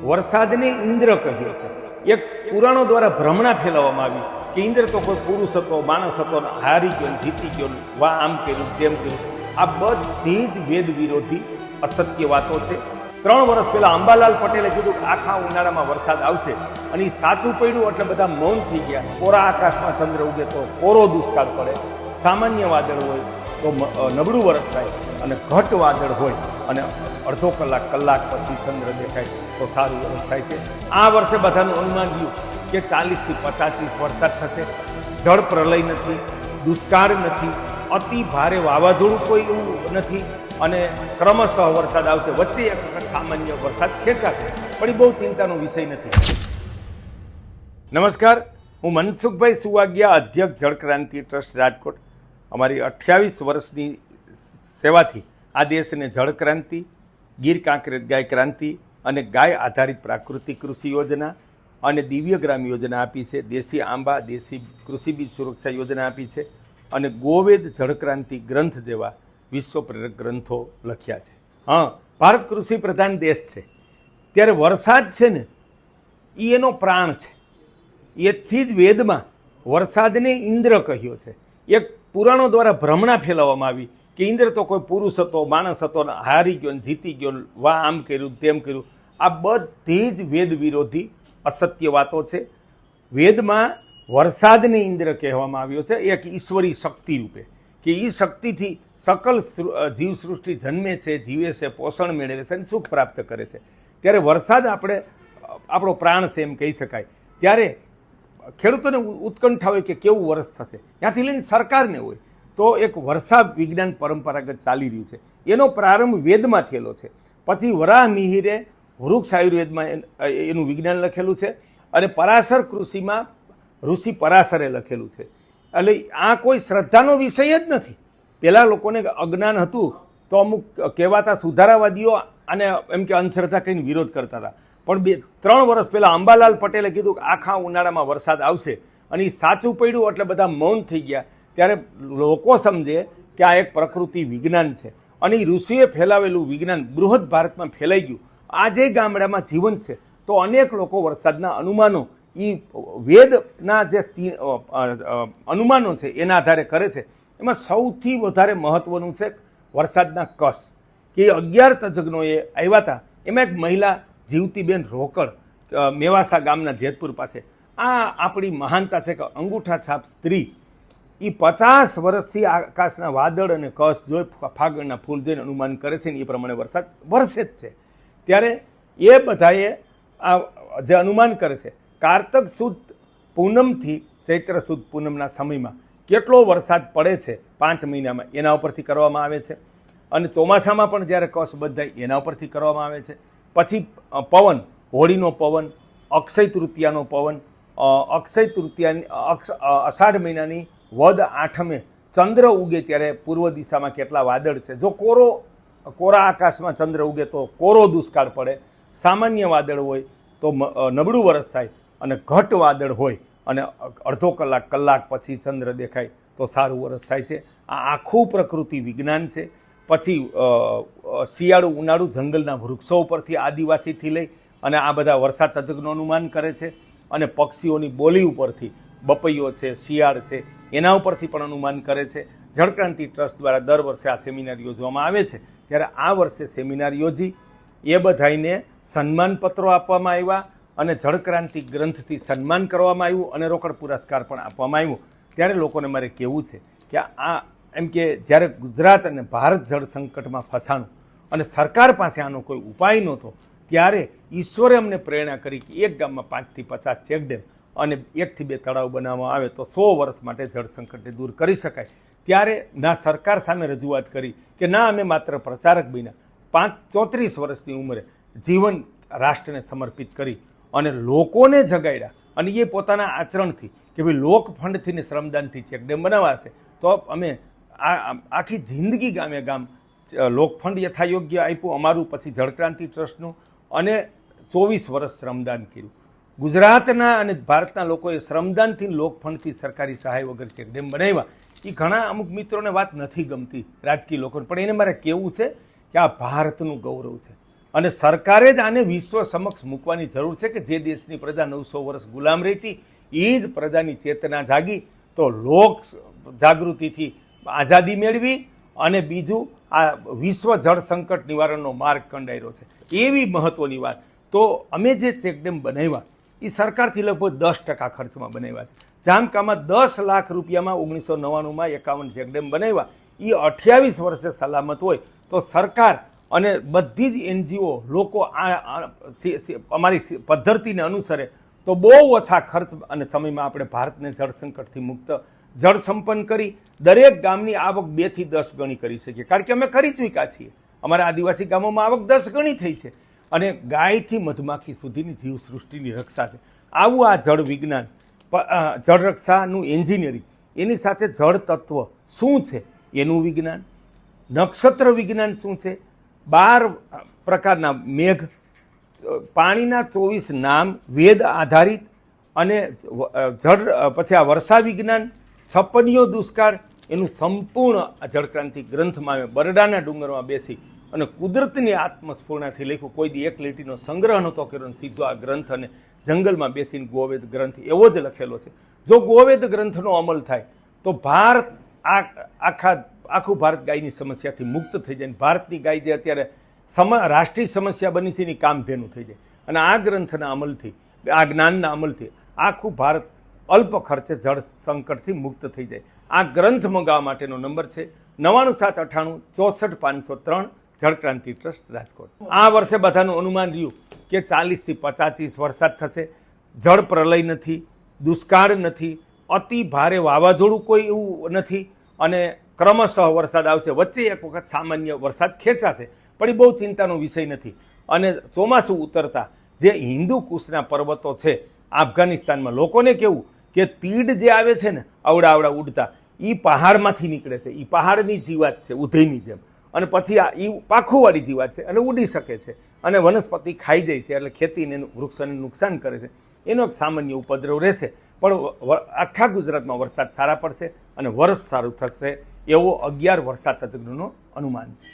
વરસાદને ઇન્દ્ર કહ્યો છે. એક પુરાણો દ્વારા ભ્રમણા ફેલાવવામાં આવી કે ઇન્દ્ર તો કોઈ પુરુષ હતો, માણસ હતો, હારી ગયો, જીતી ગયો, વા આમ કર્યું તેમ કર્યું. આ બધી જ વેદ વિરોધી અસત્ય વાતો છે. 3 વર્ષ પહેલા અંબાલાલ પટેલે કીધું કે આખા ઉનાળામાં વરસાદ આવશે અને એ સાચું પડ્યું એટલે બધા મૌન થઈ ગયા. કોરા આકાશમાં ચંદ્ર ઉગે તો કોરો દુષ્કાળ પડે, સામાન્ય વાદળ હોય તો નબળું વરસ થાય અને ઘટ વાદળ હોય અને અડધો કલાક પછી ચંદ્ર દેખાય તો સારું વરસ થાય છે. આ વર્ષે બધાનું અનુમાન ગયું કે 40 થી 50 ઇંચ વરસાદ થશે. જળ પ્રલય નથી, દુષ્કાળ નથી, અતિ ભારે વાવાઝોડું કોઈ એવું નથી અને ક્રમશઃ વરસાદ આવશે. વચ્ચે એક વખત સામાન્ય વરસાદ ખેંચાશે પણ એ બહુ ચિંતાનો વિષય નથી. નમસ્કાર, હું મનસુખભાઈ સુવાગિયા, અધ્યક્ષ જળક્રાંતિ ટ્રસ્ટ રાજકોટ. અમારી 28 વર્ષની સેવાથી આ દેશને જળક્રાંતિ, ગીર કાંકરેજ ગાય ક્રાંતિ અને ગાય આધારિત પ્રાકૃતિક કૃષિ યોજના અને દિવ્ય ગ્રામ યોજના આપી છે. દેશી આંબા, દેશી કૃષિ બીજ સુરક્ષા યોજના આપી છે અને ગોવેદ જળક્રાંતિ ગ્રંથ જેવા વિશ્વ પ્રેરક ગ્રંથો લખ્યા છે. હા, ભારત કૃષિ પ્રધાન દેશ છે ત્યારે વરસાદ છે ને એ એનો પ્રાણ છે. એથી જ વેદમાં વરસાદને ઇન્દ્ર કહ્યો છે. એક પુરાણો દ્વારા ભ્રમણા ફેલાવવામાં આવી કે ઇન્દ્ર તો કોઈ પુરુષ હતો, માણસ હતો, હારી ગયો, જીતી ગયો, વા આમ કર્યું તેમ કર્યું. આ બધી જ વેદ વિરોધી અસત્ય વાતો છે. વેદમાં વરસાદને ઇન્દ્ર કહેવામાં આવ્યો છે એક ઈશ્વરી શક્તિ રૂપે કે એ શક્તિથી સકલ જીવસૃષ્ટિ જન્મે છે, જીવે છે, પોષણ મેળવે છે અને સુખ પ્રાપ્ત કરે છે. ત્યારે વરસાદ આપણો પ્રાણ છે એમ કહી શકાય. ત્યારે ખેડૂતોને ઉત્કંઠા હોય કે કેવું વરસ થશે, ત્યાંથી લઈને સરકારને હોય તો એક વર્ષા વિજ્ઞાન પરંપરાગત ચાલી રહ્યું છે. એનો પ્રારંભ વેદમાં થયેલો છે. પછી વરાહ મિહિરે વૃક્ષ આયુર્વેદમાં એનું વિજ્ઞાન લખેલું છે અને પરાશર કૃષિમાં ઋષિ પરાશરે લખેલું છે. એટલે આ કોઈ શ્રદ્ધાનો વિષય જ નથી. પહેલાં લોકોને અજ્ઞાન હતું તો અમુક કહેવાતા સુધારાવાદીઓ અને એમ કે અંધશ્રદ્ધા કહીને વિરોધ કરતા હતા. પણ 3 વર્ષ પહેલાં અંબાલાલ પટેલે કીધું કે આખા ઉનાળામાં વરસાદ આવશે અને એ સાચું પડ્યું એટલે બધા મૌન થઈ ગયા. ત્યારે લોકો સમજે કે આ એક પ્રકૃતિ વિજ્ઞાન છે અને એ ઋષિએ ફેલાવેલું વિજ્ઞાન બૃહદ ભારતમાં ફેલાઈ ગયું. આજે ગામડામાં જીવંત છે તો અનેક લોકો વરસાદના અનુમાનો એ વેદના જે અનુમાનો છે એના આધારે કરે છે. એમાં સૌથી વધારે મહત્ત્વનું છે વરસાદના કસ કે 11 તજજ્ઞોએ આવ્યા હતા. એમાં એક મહિલા જીવતીબેન રોકડ, મેવાસા ગામના જેતપુર પાસે. આ આપણી મહાનતા છે કે અંગૂઠા છાપ સ્ત્રી એ 50 વર્ષથી આકાશના વાદળ અને કસ જોઈ, ફાગણના ફૂલ જોઈને અનુમાન કરે છે ને એ પ્રમાણે વરસાદ વરસે જ છે. ત્યારે એ બધાએ આ જે અનુમાન કરે છે કારતક સુદ પૂનમથી ચૈત્ર સુદ પૂનમના સમયમાં કેટલો વરસાદ પડે છે 5 મહિનામાં એના ઉપરથી કરવામાં આવે છે. અને ચોમાસામાં પણ જ્યારે કસ બધાય એના ઉપરથી કરવામાં આવે છે. પછી પવન, હોળીનો પવન, અક્ષય તૃતીયાનો પવન, અક્ષય તૃતીયાની અષાઢ મહિનાની વદ આઠમે ચંદ્ર ઉગે ત્યારે પૂર્વ દિશામાં કેટલા વાદળ છે. જો કોરા આકાશમાં ચંદ્ર ઉગે તો કોરો દુષ્કાળ પડે, સામાન્ય વાદળ હોય તો નબળું વરસ થાય અને ઘટ વાદળ હોય અને અડધો કલાક પછી ચંદ્ર દેખાય તો સારું વરસ થાય છે. આ આખું પ્રકૃતિ વિજ્ઞાન છે. પછી શિયાળું, ઉનાળું જંગલના વૃક્ષો ઉપરથી આદિવાસીથી લઈ અને આ બધા વરસાદ તજજ્ઞો અનુમાન કરે છે અને પક્ષીઓની બોલી ઉપરથી બપૈયો છે, શિયાળ છે એના ઉપરથી પણ અનુમાન કરે છે. જળક્રાંતિ ટ્રસ્ટ દ્વારા દર વર્ષે આ સેમિનાર યોજવામાં આવે છે. ત્યારે આ વર્ષે સેમિનાર યોજી એ બધાઈને સન્માનપત્રો આપવામાં આવ્યા અને જળક્રાંતિ ગ્રંથથી સન્માન કરવામાં આવ્યું અને રોકડ પુરસ્કાર પણ આપવામાં આવ્યું. ત્યારે લોકોને મારે કહેવું છે કે આ એમ કે જ્યારે ગુજરાત અને ભારત જળ સંકટમાં ફસાણું અને સરકાર પાસે આનો કોઈ ઉપાય નહોતો ત્યારે ઈશ્વરે અમને પ્રેરણા કરી કે એક ગામમાં 5 થી 50 ચેકડેમ અને 1 થી 2 તળાવ બનાવવામાં આવે તો 100 વર્ષ માટે જળ સંકટને દૂર કરી શકાય. ત્યારે ના સરકાર સામે રજૂઆત કરી કે ના અમે માત્ર પ્રચારક બન્યા. 34 વર્ષની ઉંમરે જીવન રાષ્ટ્રને સમર્પિત કરી અને લોકોને જગાડ્યા અને એ પોતાના આચરણથી કે ભાઈ લોક ફંડથી ને શ્રમદાનથી ચેકડેમ બનાવવા છે તો અમે આખી જિંદગી ગામે ગામ લોકફંડ યથાયોગ્ય આપ્યું અમારું, પછી જળક્રાંતિ ટ્રસ્ટનું અને 24 વર્ષ શ્રમદાન કર્યું. ગુજરાતના અને ભારતના લોકોએ શ્રમદાનથી લોકફંડથી સરકારી સહાય વગર ચેકડેમ બનાવ્યા. એ ઘણા અમુક મિત્રોને વાત નથી ગમતી રાજકીય લોકોને, પણ એને મારે કહેવું છે કે આ ભારતનું ગૌરવ છે અને સરકારે જ આને વિશ્વ સમક્ષ મૂકવાની જરૂર છે કે જે દેશની પ્રજા 900 વર્ષ ગુલામ રહેતી એ જ પ્રજાની ચેતના જાગી તો લોક જાગૃતિથી આઝાદી મેળવી અને બીજું આ વિશ્વ જળ સંકટ નિવારણનો માર્ગ કંડાર્યો છે એવી મહત્વની વાત. તો અમે જે ચેકડેમ બનાવ્યા એ સરકારથી લગભગ 10% ખર્ચમાં બનાવ્યા છે. જામકામાં 10 લાખ રૂપિયામાં 1999માં 51 ચેકડેમ બનાવ્યા. એ 28 વર્ષે સલામત હોય તો સરકાર અને બધી જ NGO લોકો અમારી પદ્ધતિને અનુસરે તો બહુ ઓછા ખર્ચ અને સમયમાં આપણે ભારતને જળ સંકટથી મુક્ત જળ સંપન્ન કરી દરેક ગામની આવક 2 થી 10 ગણી કરી શકીએ. કારણ કે અમે કરી ચૂક્યા છીએ. અમારા આદિવાસી ગામોમાં આવક 10 ગણી થઈ છે અને ગાયથી મધમાખી સુધીની જીવસૃષ્ટિની રક્ષા છે. આવું આ જળ વિજ્ઞાન જળ રક્ષાનું એન્જિનિયરિંગ એની સાથે જળ તત્વ શું છે એનું વિજ્ઞાન, નક્ષત્ર વિજ્ઞાન શું છે, 12 પ્રકારના મેઘ, પાણીના 24 નામ વેદ આધારિત અને જળ પછી આ વર્ષા વિજ્ઞાન, છપ્પનિયો દુષ્કાળ એનું સંપૂર્ણ જળક્રાંતિ ગ્રંથમાં અમે બરડાના ડુંગરમાં બેસી અને કુદરતની આત્મસ્ફૂર્ણાથી લખ્યું. કોઈ દી એક લીટીનો સંગ્રહ નહોતો કર્યો, સીધો આ ગ્રંથ અને જંગલમાં બેસીને ગોવેદ ગ્રંથ એવો જ લખેલો છે. જો ગોવેદ ગ્રંથનો અમલ થાય તો ભારત આખું ભારત ગાયની સમસ્યાથી મુક્ત થઈ જાય. ભારતની ગાય જે અત્યારે રાષ્ટ્રીય સમસ્યા બની છે એની કામધેનુ થઈ જાય. અને આ ગ્રંથના અમલથી આ જ્ઞાનના અમલથી આખું ભારત અલ્પ ખર્ચે જળ સંકટથી મુક્ત થઈ જાય. આ ગ્રંથ મંગાવવા માટેનો નંબર છે 9798 64 503 જળક્રાંતિ ટ્રસ્ટ રાજકોટ. આ વર્ષે બધાનું અનુમાન રહ્યું કે 40 થી 50 ઇંચ વરસાદ થશે. જળ પ્રલય નથી, દુષ્કાળ નથી, અતિ ભારે વાવાઝોડું કોઈ એવું નથી અને ક્રમશઃ વરસાદ આવશે. વચ્ચે એક વખત સામાન્ય વરસાદ ખેંચાશે પણ એ બહુ ચિંતાનો વિષય નથી. અને ચોમાસું ઉતરતા જે હિન્દુ કુશના પર્વતો છે અફઘાનિસ્તાનમાં લોકોને કેવું કે તીડ જે આવે છે ને આવડા ઉડતા એ પહાડમાંથી નીકળે છે. એ પહાડની જીવાત છે ઉધઈની જેમ અને પછી આ એ પાખુંવાળી જીવાત છે એટલે ઉડી શકે છે અને વનસ્પતિ ખાઈ જાય છે એટલે ખેતીને વૃક્ષોને નુકસાન કરે છે. એનો એક સામાન્ય ઉપદ્રવ રહેશે પણ આખા ગુજરાતમાં વરસાદ સારા પડશે અને વર્ષ સારું થશે એવો 11 વર્ષા તજજ્ઞોનો અનુમાન છે.